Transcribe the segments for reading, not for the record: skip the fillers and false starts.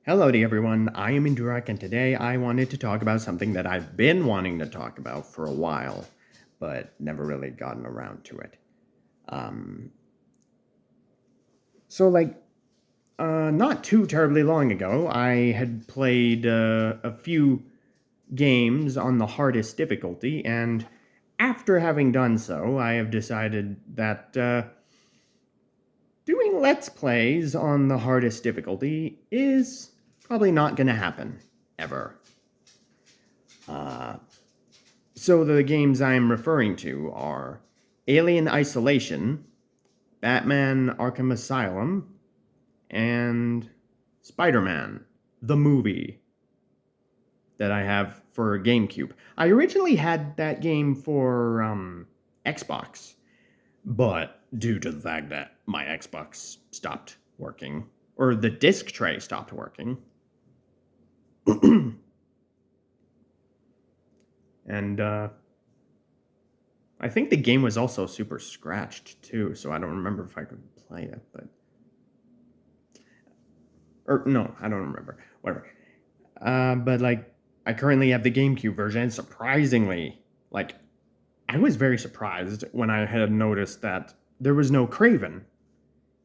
Hello to everyone, I am Indurak, and today I wanted to talk about something that I've been wanting to talk about for a while, but never really gotten around to it. Um, so, not too terribly long ago, I had played a few games on the hardest difficulty, and after having done so, I have decided that doing Let's Plays on the hardest difficulty is probably not going to happen, ever. Uh, So the games I'm referring to are Alien Isolation, Batman Arkham Asylum, and Spider-Man, the movie that I have for GameCube. I originally had that game for Xbox, but due to the fact that my Xbox stopped working, or the disc tray stopped working, and I think the game was also super scratched too, so I don't remember if I could play it, but or no, I don't remember. Whatever. But I currently have the GameCube version, and surprisingly, like I was very surprised when I had noticed that there was no Craven.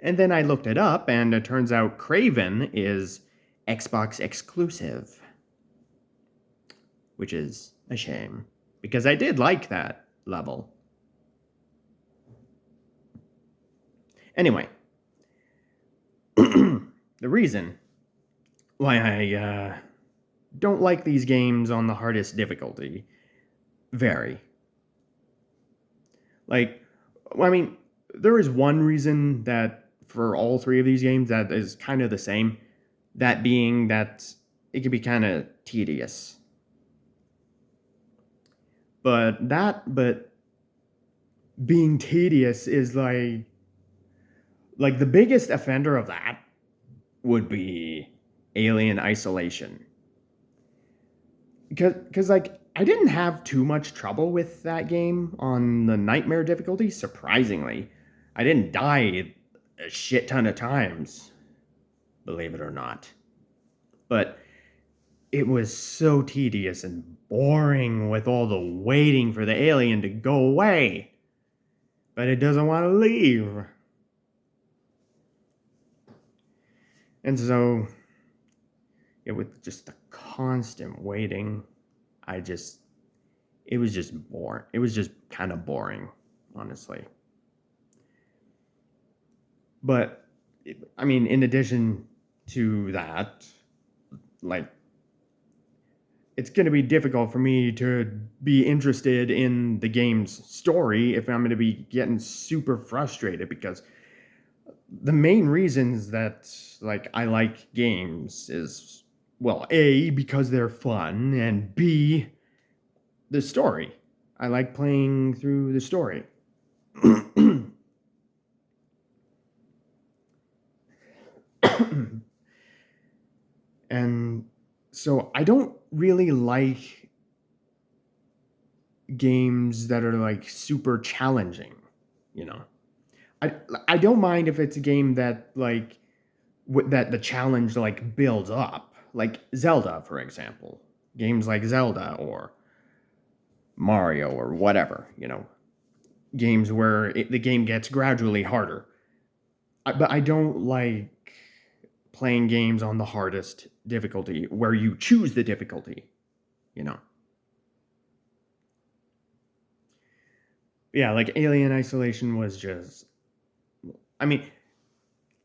And then I looked it up, and it turns out Craven is Xbox exclusive, which is a shame because I did like that level. Anyway, the reason why I don't like these games on the hardest difficulty vary. Like, I mean, there is one reason that for all three of these games that is kind of the same. That being that it can be kind of tedious. But being tedious is like the biggest offender of that would be Alien Isolation. Because like I didn't have too much trouble with that game on the nightmare difficulty. Surprisingly, I didn't die a shit ton of times, believe it or not. But it was so tedious and boring with all the waiting for the alien to go away. But it doesn't want to leave. And so, with just the constant waiting, it was just boring. It was just kind of boring, honestly. But, I mean, in addition to that, like, it's going to be difficult for me to be interested in the game's story if I'm going to be getting super frustrated because the main reasons that like I like games is well, A, because they're fun, and B, the story. I like playing through the story. And so I don't really like games that are like super challenging, you know. I I don't mind if it's a game that that the challenge like builds up, like Zelda, for example. Games like Zelda or Mario or whatever, games where the game gets gradually harder. But I don't like playing games on the hardest difficulty where you choose the difficulty, you know. Yeah, like Alien Isolation was just I mean,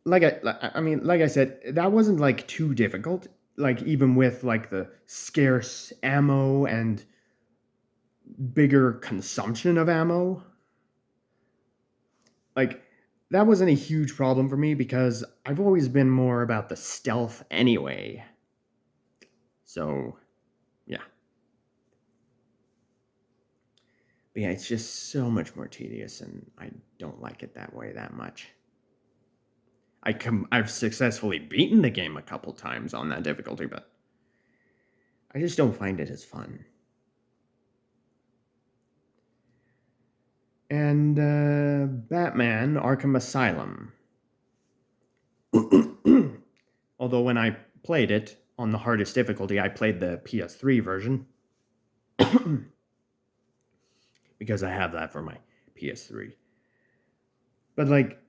like I said, that wasn't like too difficult. Like even with like the scarce ammo and bigger consumption of ammo, like that wasn't a huge problem for me because I've always been more about the stealth anyway. So, yeah. But yeah, it's just so much more tedious and I don't like it that way that much. I've successfully beaten the game a couple times on that difficulty, but I just don't find it as fun. And Batman Arkham Asylum. Although when I played it on the hardest difficulty. I played the PS3 version because I have that for my PS3. But like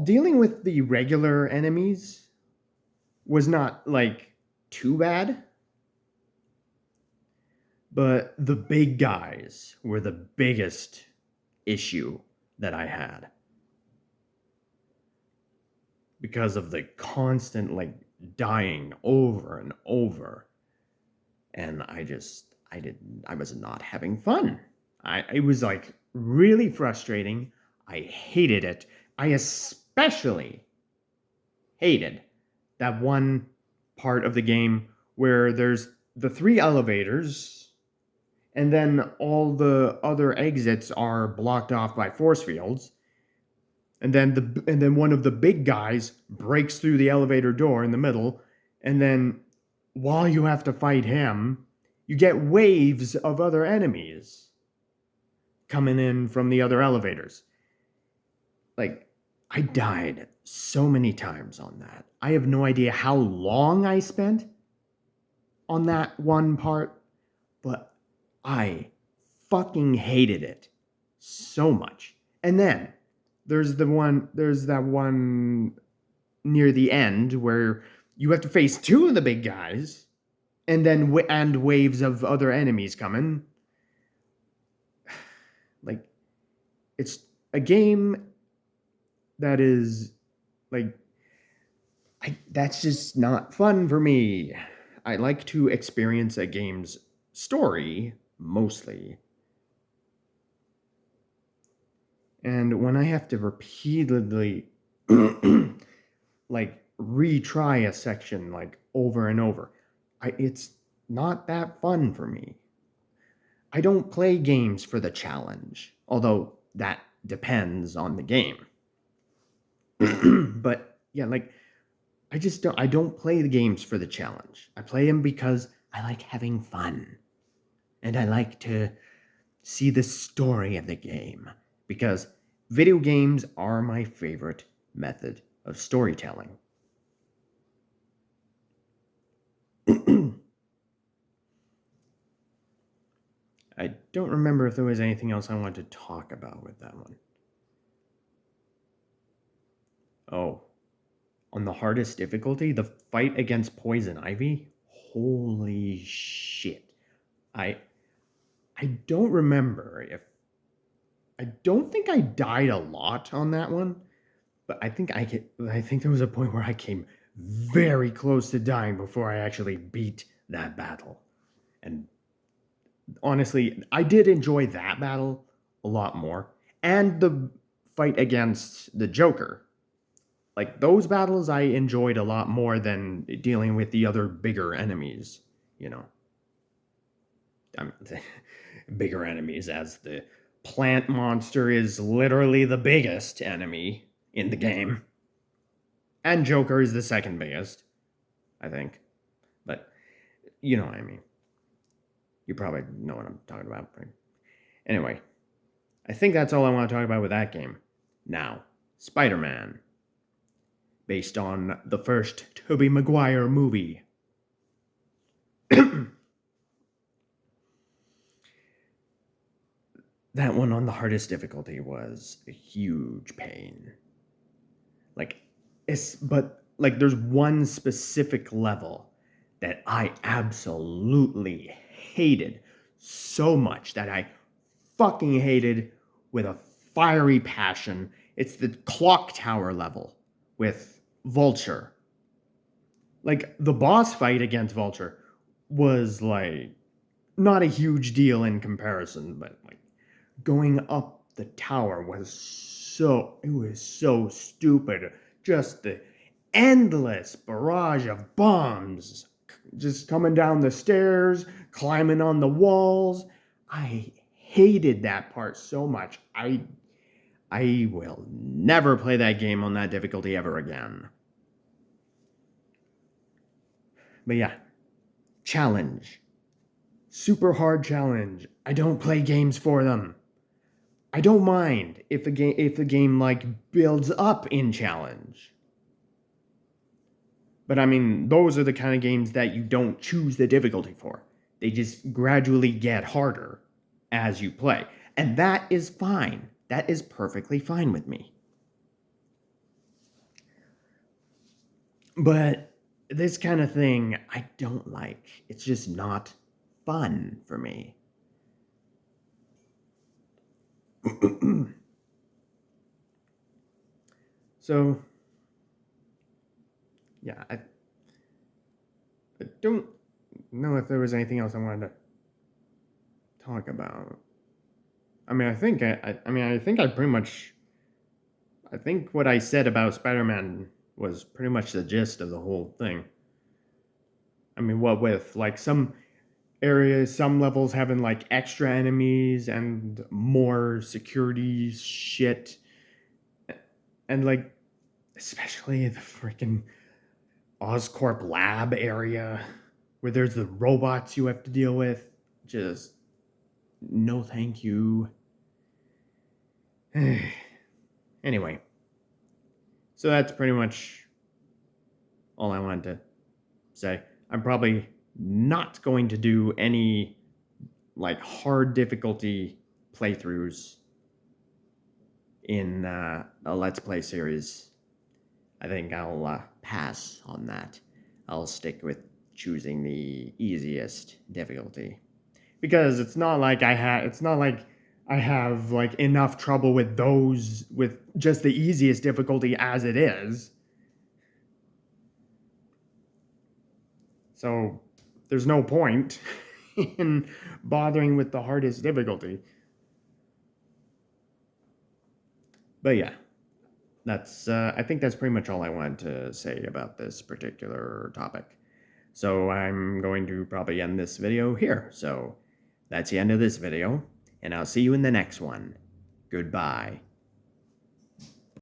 dealing with the regular enemies was not like too bad. But the big guys were the biggest issue that I had. Because of the constant like dying over and over. And I was not having fun. It was like really frustrating. I hated it. I especially hated that one part of the game where there's the 3 elevators and then all the other exits are blocked off by force fields. And then one of the big guys breaks through the elevator door in the middle, and then while you have to fight him, you get waves of other enemies coming in from the other elevators. Like, I died so many times on that. I have no idea how long I spent on that one part, but I fucking hated it so much. And then there's that one near the end where you have to face 2 of the big guys, and then waves of other enemies coming. Like, it's a game that is like that's just not fun for me. I like to experience a game's story mostly. And when I have to repeatedly like retry a section like over and over, it's not that fun for me. I don't play games for the challenge, although that depends on the game. But yeah, like I don't play the games for the challenge. I play them because I like having fun. And I like to see the story of the game, because video games are my favorite method of storytelling. I don't remember if there was anything else I wanted to talk about with that one. Oh, on the hardest difficulty, the fight against Poison Ivy? Holy shit. I don't remember I don't think I died a lot on that one, but I think there was a point where I came very close to dying before I actually beat that battle. And honestly, I did enjoy that battle a lot more, and the fight against the Joker. Like, those battles I enjoyed a lot more than dealing with the other bigger enemies, you know. I mean, bigger enemies, as the plant monster is literally the biggest enemy in the game. And Joker is the second biggest, I think. But you know what I mean. You probably know what I'm talking about. Right? Anyway, I think that's all I want to talk about with that game. Now, Spider-Man. Based on the first Tobey Maguire movie. That one on the hardest difficulty was a huge pain. But there's one specific level that I absolutely hated so much, that I fucking hated with a fiery passion. It's the clock tower level with Vulture. Like, the boss fight against Vulture was like not a huge deal in comparison, but like going up the tower was so stupid. Just the endless barrage of bombs just coming down the stairs, climbing on the walls. I hated that part so much. I will never play that game on that difficulty ever again. But yeah, challenge. Super hard challenge. I don't play games for them. I don't mind if the game like builds up in challenge. But I mean, those are the kind of games that you don't choose the difficulty for. They just gradually get harder as you play. And that is fine. That is perfectly fine with me. But this kind of thing, I don't like. It's just not fun for me. So, yeah, I don't know if there was anything else I wanted to talk about. I mean, I think I pretty much. I think what I said about Spider-Man was pretty much the gist of the whole thing. I mean, what with like some areas, some levels having like extra enemies and more security shit, and like especially the freaking Oscorp lab area where there's the robots you have to deal with. Just no, thank you. Anyway, so that's pretty much all I wanted to say. I'm probably not going to do any like hard difficulty playthroughs in a Let's Play series. I think I'll pass on that. I'll stick with choosing the easiest difficulty because it's not like I have like enough trouble with those with just the easiest difficulty as it is. So there's no point in bothering with the hardest difficulty. But yeah, that's I think that's pretty much all I wanted to say about this particular topic. So I'm going to probably end this video here. So that's the end of this video, and I'll see you in the next one. Goodbye.